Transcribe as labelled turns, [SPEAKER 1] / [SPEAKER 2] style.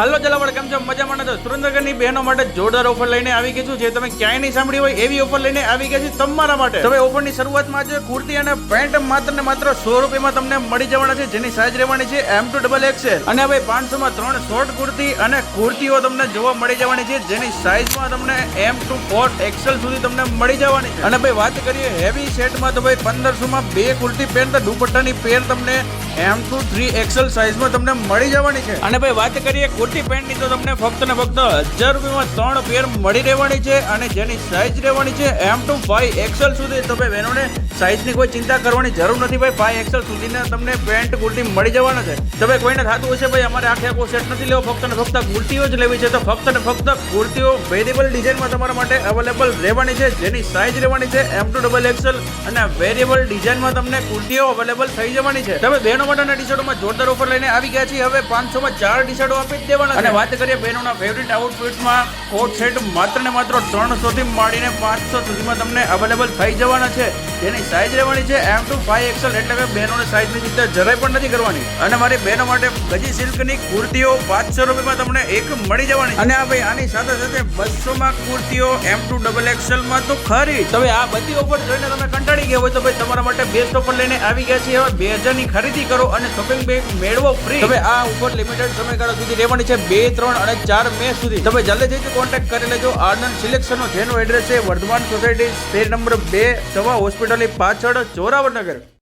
[SPEAKER 1] હાલો જલાવડ કેમ છો મજામાં? તો સુરેન્દ્રનગરની બહેનો માટે જોરદાર ઓફર લઈને આવી ગઈ છું, જે તમે ક્યાંય નહીં સાંભળી હોય એવી ઓફર લઈને આવી ગઈ છે તમારા માટે. હવે ઓફરની શરૂઆતમાં છે કુર્તી અને પેન્ટ માત્ર ને માત્ર 100 રૂપિયામાં તમને મળી જવાના છે, જેની સાઈઝ રહેવાની છે M2XXL. અને હવે 500 માં 3 શોર્ટ કુર્તી અને કુર્તીઓ તમને જોવા મળી જવાની છે, જેની સાઈઝમાં તમને M2XL સુધી તમને મળી જવાની છે. અને ભાઈ વાત કરીએ હેવી સેટમાં તો ભાઈ 1500 માં 2 કુર્તી પેન્ટ દુપટ્ટાની પેર તમને M2XL સાઈઝમાં તમને મળી જવાની છે. અને ભાઈ વાત કરીએ કુર્તી પેન્ટની તો તમને ફક્ત ને ફક્ત 1000 રૂપિયામાં 3 પેર મળી રહેવાની છે, અને જેની સાઈઝ રહેવાની છે M2XL સુધી. તો ભાઈ બહેનોને સાઈઝની કોઈ ચિંતા કરવાની જરૂર નથી, ભાઈ 5XL સુધીના તમને પેન્ટ કુર્તી મળી જવાના છે. તો ભાઈ કોઈને થતું હશે ભાઈ અમારે આખો સેટ નથી લેવો, ફક્ત ને ફક્ત કુર્તીઓ જ લેવી છે, તો ફક્ત ને ફક્ત કુર્તીઓ વેરિયેબલ ડિઝાઇનમાં તમારા માટે અવેલેબલ રહેવાની છે, જેની સાઈઝ રહેવાની છે M2XXL, અને વેરિયેબલ ડિઝાઇનમાં તમને કુર્તીઓ અવેલેબલ થઈ જવાની છે. તમે બહેનો માટેના ટી શર્ટોમાં જોરદાર ઓફર લઈને આવી ગયા છીએ. હવે 500 માં 4 ટી શર્ટો આપી જ દેવાના. અને વાત કરીએ બહેનોના ફેવરિટ આઉટફિટમાં કોટ સેટ માત્ર ને માત્ર 300 થી માંડીને 500 સુધીમાં તમને અવેલેબલ થઈ જવાના છે, જેની સાઈઝ રહેવાની છે M2XL. એટલે કે બહેનોને સાઈઝની ચિંતા જરાય પણ નથી કરવાની. અને મારી બહેનો માટે ગજી સિલ્કની કુર્તીઓ 500 રૂપિયામાં તમને એક મળી જવાની. અને આ ભાઈ આની સાથે સાથે 200 માં કુર્તીઓ M2XXL માં તો ખરી. તો આ બધી ઓફર જોઈને તમે કંટાળી ગયા હોય તો ભાઈ તમારા માટે બેસ્ટ ઓફર લઈને આવી ગયા છે. હવે 2000 ની ખરીદી કરો અને શોપિંગ બેગ મેળવો ફ્રી. હવે આ ઓફર લિમિટેડ સમયગાળા સુધી રહેવાની છે, 2, 3 અને 4 મે સુધી. તમે જલ્દી જલ્દી કોન્ટેક્ટ કરી લેજો. આનંદ સિલેક્શનનો જેનું એડ્રેસ છે વર્ધમાન સોસાયટી, શેર નંબર 2, સવા હોસ્પિટલની પાછળ, જોરાવરનગર.